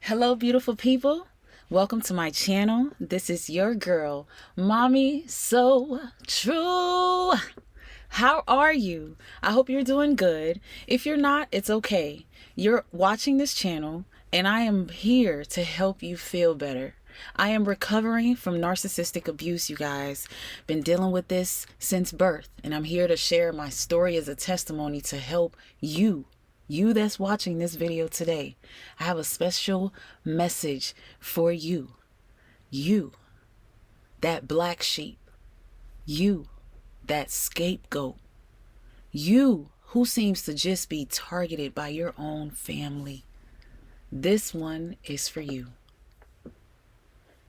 Hello, beautiful people. Welcome to my channel. This is your girl, Mommy So True. How are you? I hope you're doing good. If you're not, it's okay. You're watching this channel, and I am here to help you feel better. I am recovering from narcissistic abuse, you guys. Been dealing with this since birth, and I'm here to share my story as a testimony to help you that's watching this video today. I have a special message for you. You, that black sheep. You, that scapegoat. You who seems to just be targeted by your own family. This one is for you.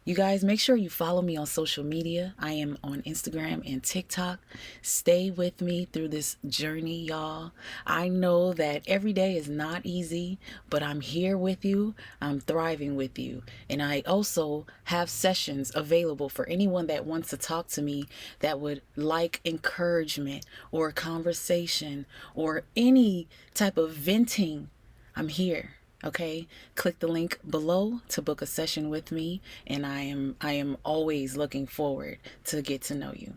You guys, make sure you follow me on social media. I am on Instagram and TikTok. Stay with me through this journey, y'all. I know that every day is not easy, but I'm here with you. I'm thriving with you. And I also have sessions available for anyone that wants to talk to me that would like encouragement or conversation or any type of venting. I'm here. Okay, click the link below to book a session with me, and I am always looking forward to get to know you.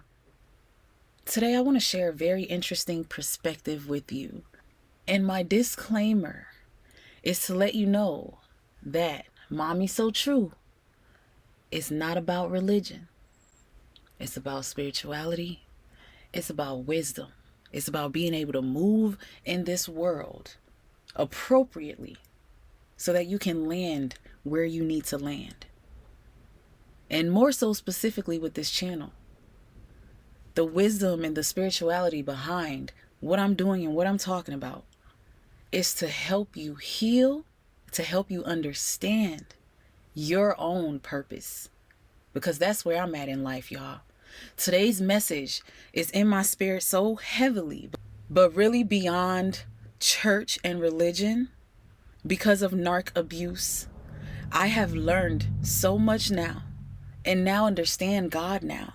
Today I want to share a very interesting perspective with you. And my disclaimer is to let you know that Mommy So True is not about religion. It's about spirituality. It's about wisdom. It's about being able to move in this world appropriately, so that you can land where you need to land. And more so specifically with this channel, the wisdom and the spirituality behind what I'm doing and what I'm talking about is to help you heal, to help you understand your own purpose. Because that's where I'm at in life, y'all. Today's message is in my spirit so heavily, but really beyond church and religion. Because of narc abuse, I have learned so much now, and now understand God now.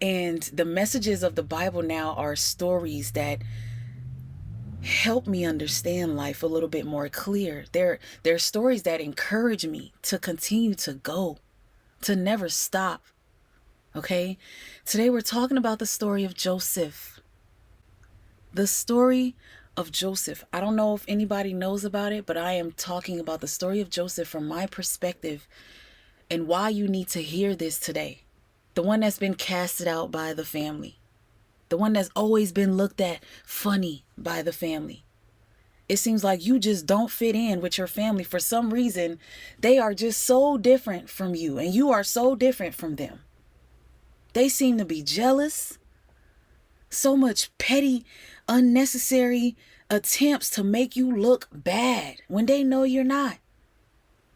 And the messages of the Bible now are stories that help me understand life a little bit more clear. They're stories that encourage me to continue to go, to never stop. Okay? Today we're talking about the story of Joseph. The story of Joseph. I don't know if anybody knows about it, but I am talking about the story of Joseph from my perspective and why you need to hear this today. The one that's been casted out by the family. The one that's always been looked at funny by the family. It seems like you just don't fit in with your family. For some reason, they are just so different from you, and you are so different from them. They seem to be jealous. So much petty, unnecessary attempts to make you look bad when they know you're not.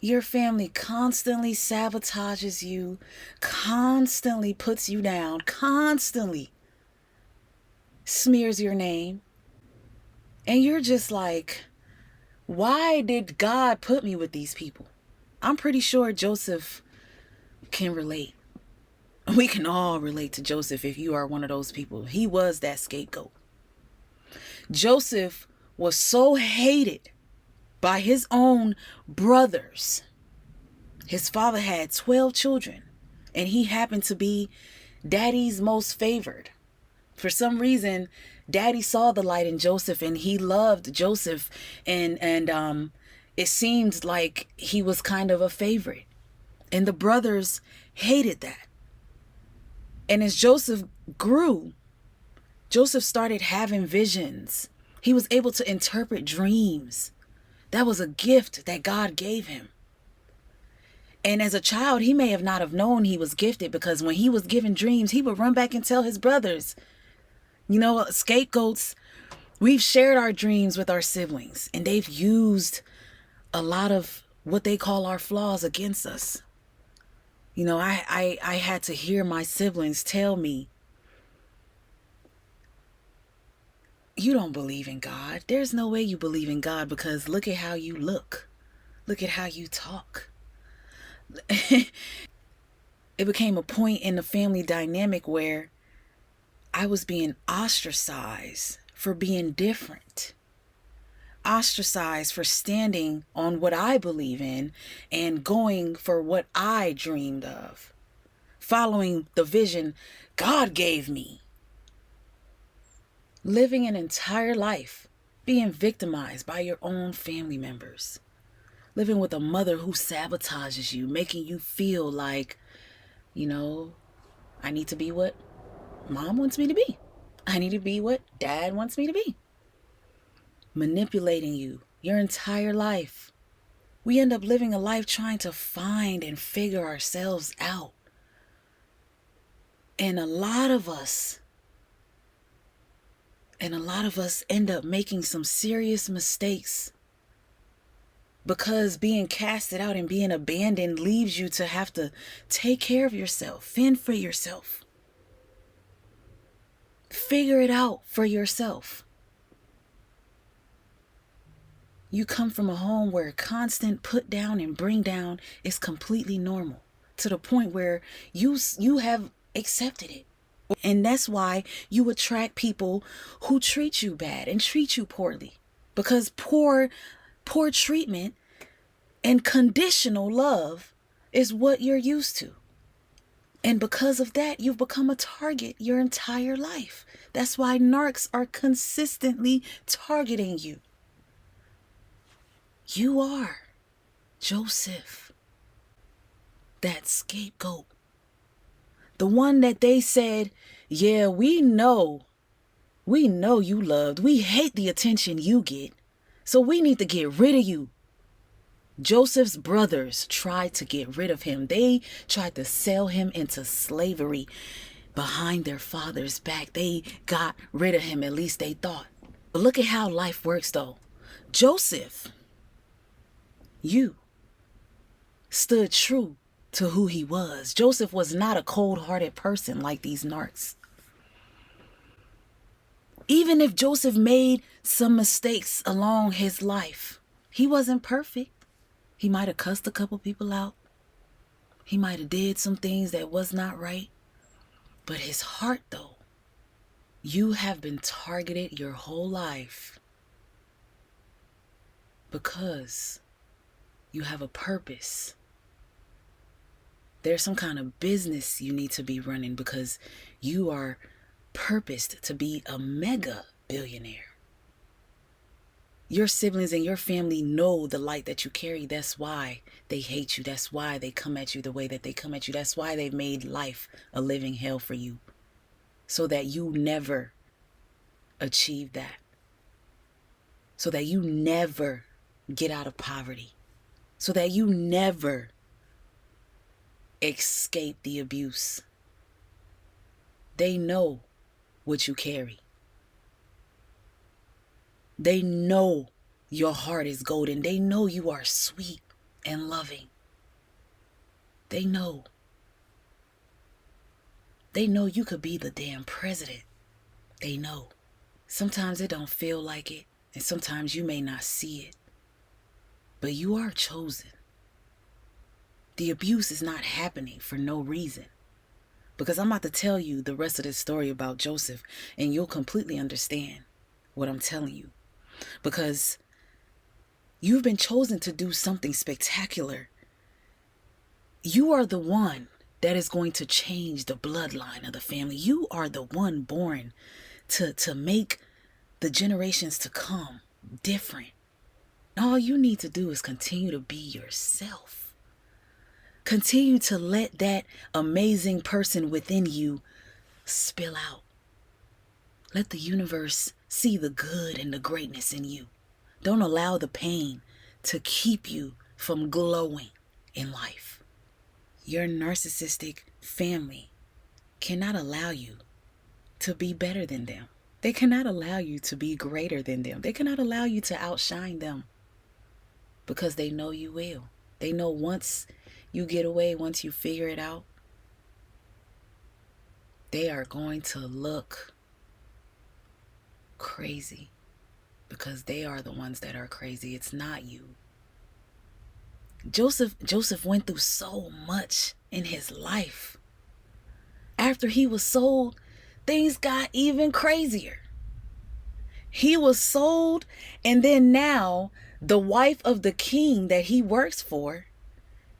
Your family constantly sabotages you, constantly puts you down, constantly smears your name. And you're just like, why did God put me with these people? I'm pretty sure Joseph can relate. We can all relate to Joseph if you are one of those people. He was that scapegoat. Joseph was so hated by his own brothers. His father had 12 children, and he happened to be Daddy's most favored. For some reason, Daddy saw the light in Joseph, and he loved Joseph, and it seemed like he was kind of a favorite. And the brothers hated that. And as Joseph grew, Joseph started having visions. He was able to interpret dreams. That was a gift that God gave him. And as a child, he may have not have known he was gifted, because when he was given dreams, he would run back and tell his brothers. You know, scapegoats, we've shared our dreams with our siblings, and they've used a lot of what they call our flaws against us. You know, I had to hear my siblings tell me, you don't believe in God. There's no way you believe in God, because look at how you look. Look at how you talk. It became a point in the family dynamic where I was being ostracized for being different. ostracized for standing on what I believe in and going for what I dreamed of, following the vision God gave me. Living an entire life being victimized by your own family members. Living with a mother who sabotages you, making you feel like, I need to be what mom wants me to be. I need to be what dad wants me to be. Manipulating you your entire life. We end up living a life trying to find and figure ourselves out. And a lot of us end up making some serious mistakes because being casted out and being abandoned leaves you to have to take care of yourself, fend for yourself, figure it out for yourself. You come from a home where constant put down and bring down is completely normal, to the point where you have accepted it. And that's why you attract people who treat you bad and treat you poorly, because poor treatment and conditional love is what you're used to. And because of that, you've become a target your entire life. That's why narcs are consistently targeting you. You are Joseph, that scapegoat. The one that they said, yeah, we know you loved. We hate the attention you get, so we need to get rid of you. Joseph's brothers tried to get rid of him. They tried to sell him into slavery behind their father's back. They got rid of him, at least they thought. But look at how life works, though. Joseph, you stood true to who he was. Joseph was not a cold-hearted person like these narcs. Even if Joseph made some mistakes along his life, he wasn't perfect. He might have cussed a couple people out. He might have did some things that was not right. But his heart, though, you have been targeted your whole life because you have a purpose. There's some kind of business you need to be running because you are purposed to be a mega billionaire. Your siblings and your family know the light that you carry. That's why they hate you. That's why they come at you the way that they come at you. That's why they've made life a living hell for you, so that you never achieve that, so that you never get out of poverty, so that you never escape the abuse. They know what you carry. They know your heart is golden. They know you are sweet and loving. They know. They know you could be the damn president. They know. Sometimes it don't feel like it, and sometimes you may not see it. But you are chosen. The abuse is not happening for no reason. Because I'm about to tell you the rest of this story about Joseph, and you'll completely understand what I'm telling you. Because you've been chosen to do something spectacular. You are the one that is going to change the bloodline of the family. You are the one born to make the generations to come different. All you need to do is continue to be yourself. Continue to let that amazing person within you spill out. Let the universe see the good and the greatness in you. Don't allow the pain to keep you from glowing in life. Your narcissistic family cannot allow you to be better than them. They cannot allow you to be greater than them. They cannot allow you to outshine them, because they know you will. They know once you get away, once you figure it out, they are going to look crazy, because they are the ones that are crazy. It's not you. Joseph went through so much in his life. After he was sold, things got even crazier. He was sold, and then now the wife of the king that he works for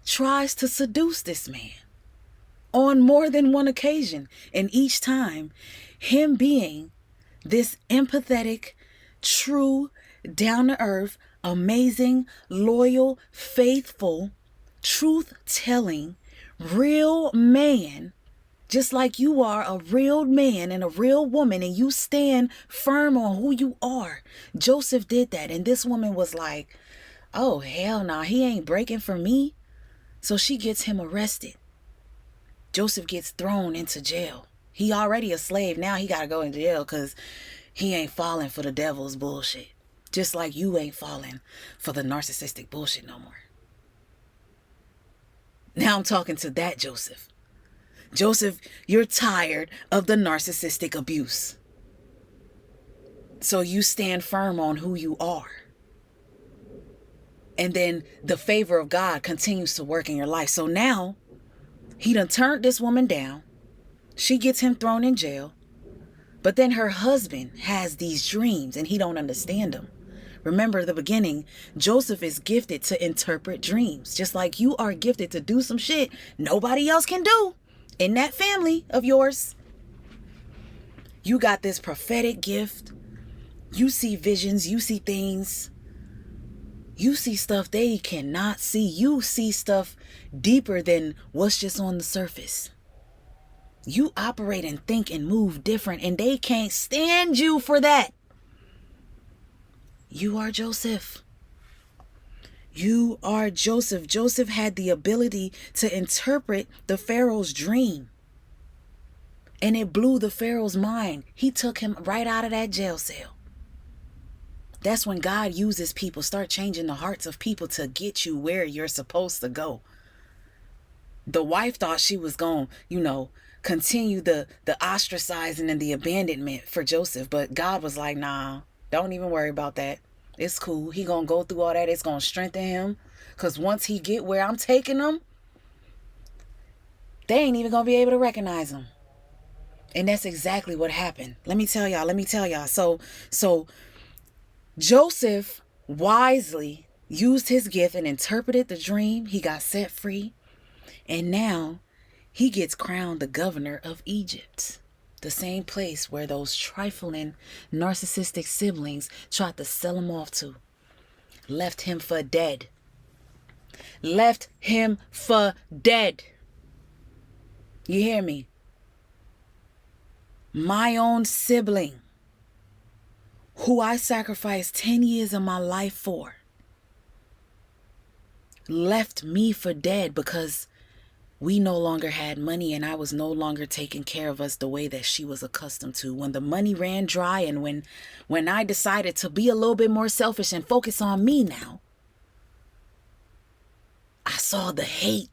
tries to seduce this man on more than one occasion. And each time, him being this empathetic, true, down-to-earth, amazing, loyal, faithful, truth-telling, real man, just like you are a real man and a real woman, and you stand firm on who you are. Joseph did that, and this woman was like, oh, hell no, he ain't breaking for me. So she gets him arrested. Joseph gets thrown into jail. He already a slave. Now he got to go in jail because he ain't falling for the devil's bullshit. Just like you ain't falling for the narcissistic bullshit no more. Now I'm talking to that Joseph. Joseph, you're tired of the narcissistic abuse. So you stand firm on who you are. And then the favor of God continues to work in your life. So now he done turned this woman down. She gets him thrown in jail. But then her husband has these dreams and he don't understand them. Remember the beginning, Joseph is gifted to interpret dreams. Just like you are gifted to do some shit nobody else can do in that family of yours. You got this prophetic gift. You see visions. You see things. You see stuff they cannot see. You see stuff deeper than what's just on the surface. You operate and think and move different, and they can't stand you for that. You are Joseph. You are Joseph. Joseph had the ability to interpret the Pharaoh's dream. And it blew the Pharaoh's mind. He took him right out of that jail cell. That's when God uses people, start changing the hearts of people to get you where you're supposed to go. The wife thought she was going to, continue the ostracizing and the abandonment for Joseph. But God was like, nah, don't even worry about that. It's cool. He going to go through all that. It's going to strengthen him. Because once he get where I'm taking him, they ain't even going to be able to recognize him. And that's exactly what happened. Let me tell y'all. So Joseph wisely used his gift and interpreted the dream. He got set free. And now he gets crowned the governor of Egypt. The same place where those trifling narcissistic siblings tried to sell him off to. Left him for dead. Left him for dead. You hear me? My own sibling, who I sacrificed 10 years of my life for, left me for dead because we no longer had money and I was no longer taking care of us the way that she was accustomed to. When the money ran dry and when I decided to be a little bit more selfish and focus on me now, I saw the hate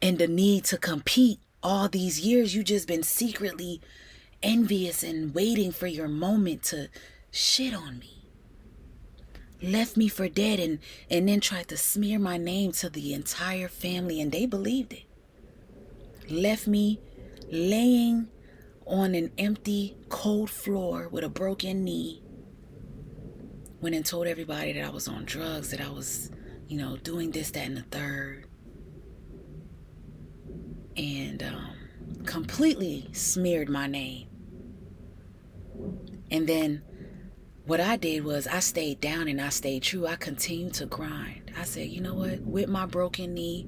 and the need to compete. All these years you just been secretly envious and waiting for your moment to shit on me. Left me for dead and then tried to smear my name to the entire family, and they believed it. Left me laying on an empty, cold floor with a broken knee. Went and told everybody that I was on drugs, that I was, doing this, that, and the third. And completely smeared my name. And then what I did was I stayed down and I stayed true. I continued to grind. I said, you know what? With my broken knee,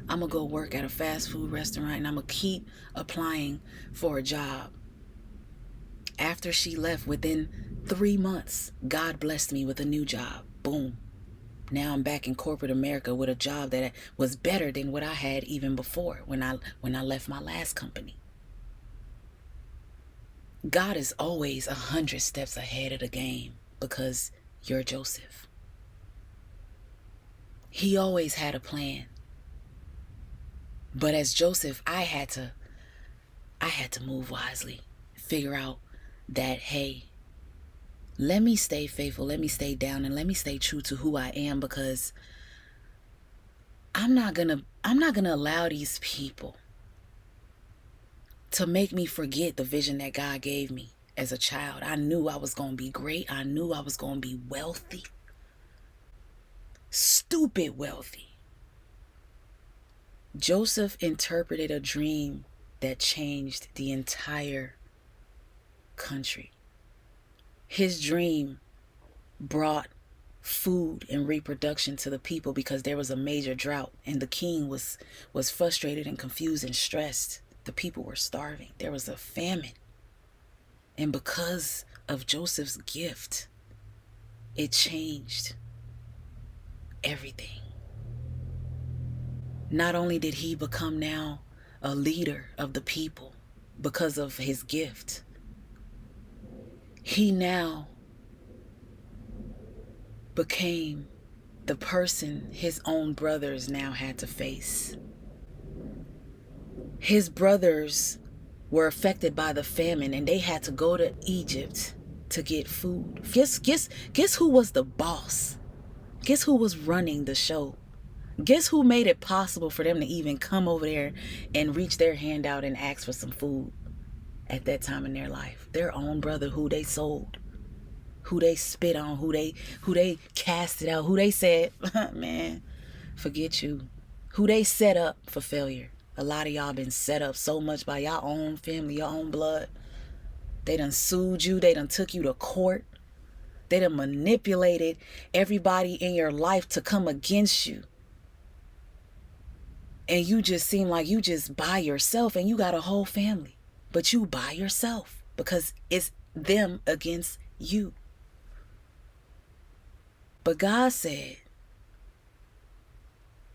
I'm going to go work at a fast food restaurant and I'm going to keep applying for a job. After she left, within 3 months, God blessed me with a new job. Boom. Now I'm back in corporate America with a job that was better than what I had even before when I left my last company. God is always 100 steps ahead of the game because you're Joseph. He always had a plan. But as Joseph, I had to move wisely. Figure out that, hey, let me stay faithful, let me stay down, and let me stay true to who I am, because I'm not gonna allow these people to make me forget the vision that God gave me. as a child. I knew I was going to be great. I knew I was going to be wealthy. Stupid wealthy. Joseph interpreted a dream that changed the entire country. His dream brought food and reproduction to the people because there was a major drought, and the king was frustrated and confused and stressed. The people were starving. There was a famine. And because of Joseph's gift, it changed everything. Not only did he become now a leader of the people because of his gift, he now became the person his own brothers now had to face. His brothers were affected by the famine, and they had to go to Egypt to get food. Guess who was the boss? Guess who was running the show? Guess who made it possible for them to even come over there and reach their hand out and ask for some food at that time in their life? Their own brother who they sold, who they spit on, who they casted out, who they said, man, forget you, who they set up for failure. A lot of y'all been set up so much by your own family, your own blood. They done sued you. They done took you to court. They done manipulated everybody in your life to come against you. And you just seem like you just by yourself, and you got a whole family. But you by yourself because it's them against you. But God said,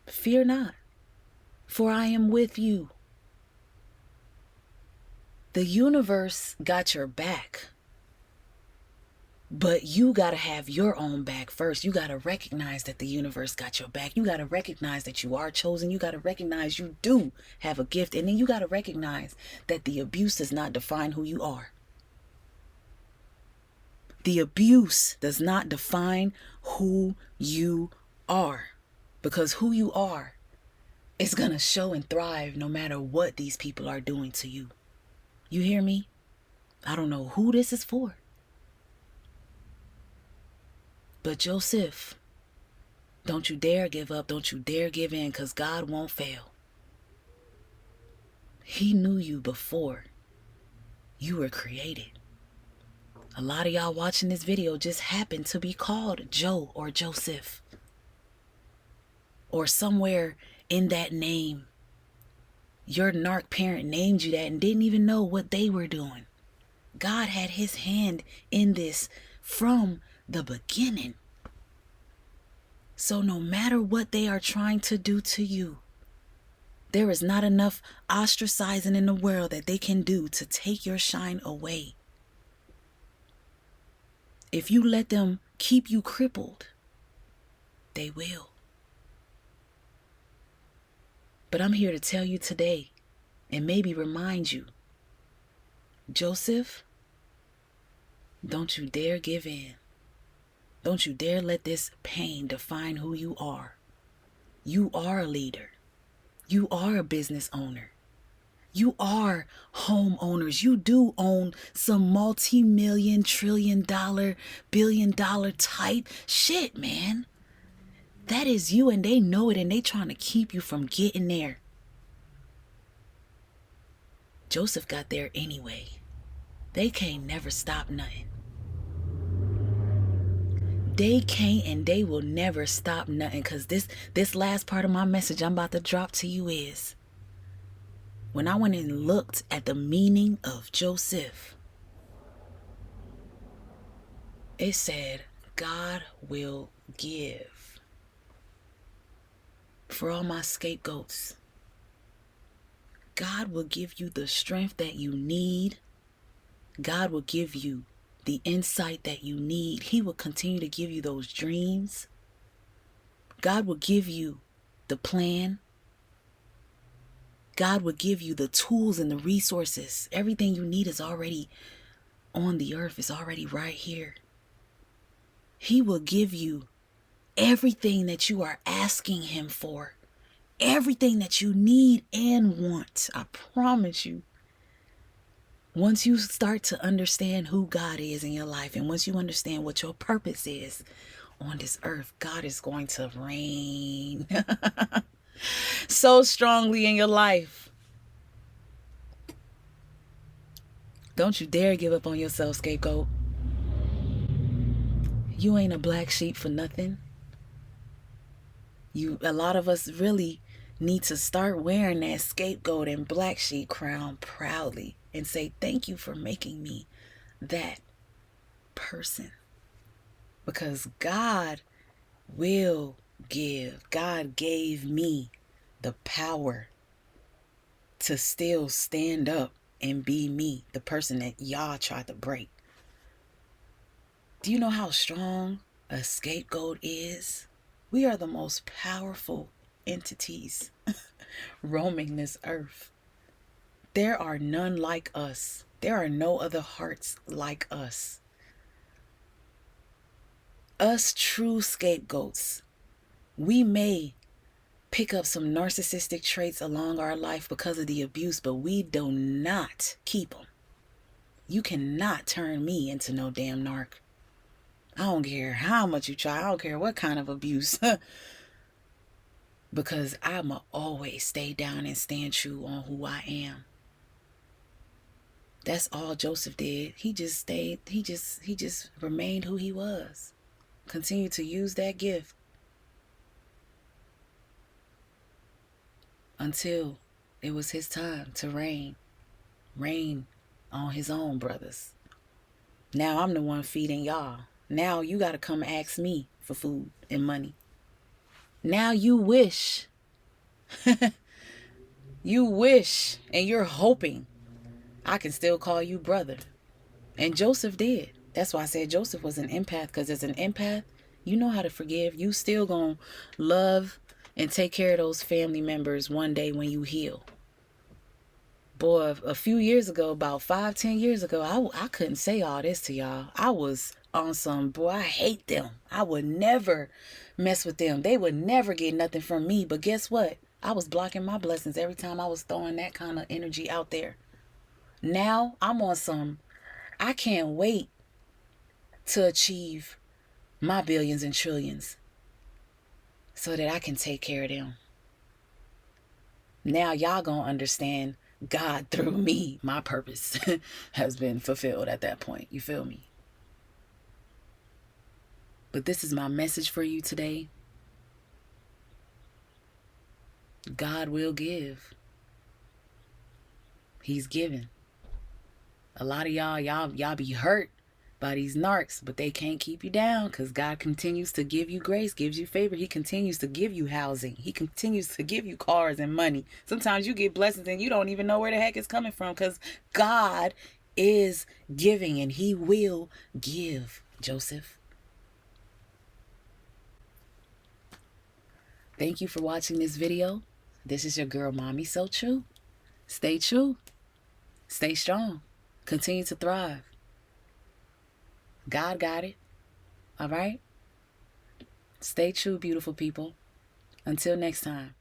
fear not, for I am with you. The universe got your back. But you got to have your own back first. You got to recognize that the universe got your back. You got to recognize that you are chosen. You got to recognize you do have a gift. And then you got to recognize that the abuse does not define who you are. The abuse does not define who you are. Because who you are is going to show and thrive no matter what these people are doing to you. You hear me? I don't know who this is for. But Joseph, don't you dare give up. Don't you dare give in, because God won't fail. He knew you before you were created. A lot of y'all watching this video just happen to be called Joe or Joseph. Or somewhere in that name, your narc parent named you that and didn't even know what they were doing. God had his hand in this from the beginning. So no matter what they are trying to do to you, there is not enough ostracizing in the world that they can do to take your shine away. If you let them keep you crippled, they will. But I'm here to tell you today, and maybe remind you, Joseph, don't you dare give in. Don't you dare let this pain define who you are. You are a leader. You are a business owner. You are homeowners. You do own some multi-million, trillion-dollar, billion-dollar type shit, man. That is you, and they know it, and they trying to keep you from getting there. Joseph got there anyway. They can't never stop nothing. They can't and they will never stop nothing, because this last part of my message I'm about to drop to you is, when I went and looked at the meaning of Joseph, it said, God will give. For all my scapegoats, God will give you the strength that you need. God will give you the insight that you need. He will continue to give you those dreams. God will give you the plan. God will give you the tools and the resources. Everything you need is already on the earth. It's already right here. He will give you everything that you are asking him for. Everything that you need and want. I promise you. Once you start to understand who God is in your life, and once you understand what your purpose is on this earth, God is going to reign so strongly in your life. Don't you dare give up on yourself, scapegoat. You ain't a black sheep for nothing. A lot of us really need to start wearing that scapegoat and black sheep crown proudly and say, thank you for making me that person. Because God will give. God gave me the power to still stand up and be me, the person that y'all tried to break. Do you know how strong a scapegoat is? We are the most powerful entities roaming this earth. There are none like us. There are no other hearts like us. Us true scapegoats, we may pick up some narcissistic traits along our life because of the abuse, but we do not keep them. You cannot turn me into no damn narc. I don't care how much you try. I don't care what kind of abuse. Because I'ma always stay down and stand true on who I am. That's all Joseph did. He just stayed. He just remained who he was. Continued to use that gift until it was his time to reign. Reign on his own, brothers. Now I'm the one feeding y'all. Now you got to come ask me for food and money. Now you wish. You wish and you're hoping I can still call you brother. And Joseph did. That's why I said Joseph was an empath, because as an empath, you know how to forgive. You still gonna love and take care of those family members one day when you heal. Boy, a few years ago, about 5-10 years ago, I couldn't say all this to y'all. I was on some, boy, I hate them. I would never mess with them. They would never get nothing from me. But guess what? I was blocking my blessings every time I was throwing that kind of energy out there. Now I'm on some, I can't wait to achieve my billions and trillions so that I can take care of them. Now y'all gonna understand God through me. My purpose has been fulfilled at that point. You feel me? But this is my message for you today. God will give. He's given. A lot of y'all be hurt by these narcs, but they can't keep you down, because God continues to give you grace, gives you favor. He continues to give you housing. He continues to give you cars and money. Sometimes you get blessings and you don't even know where the heck it's coming from, because God is giving and he will give, Joseph. Thank you for watching this video. This is your girl, Mommy So True. Stay true. Stay strong. Continue to thrive. God got it. All right? Stay true, beautiful people. Until next time.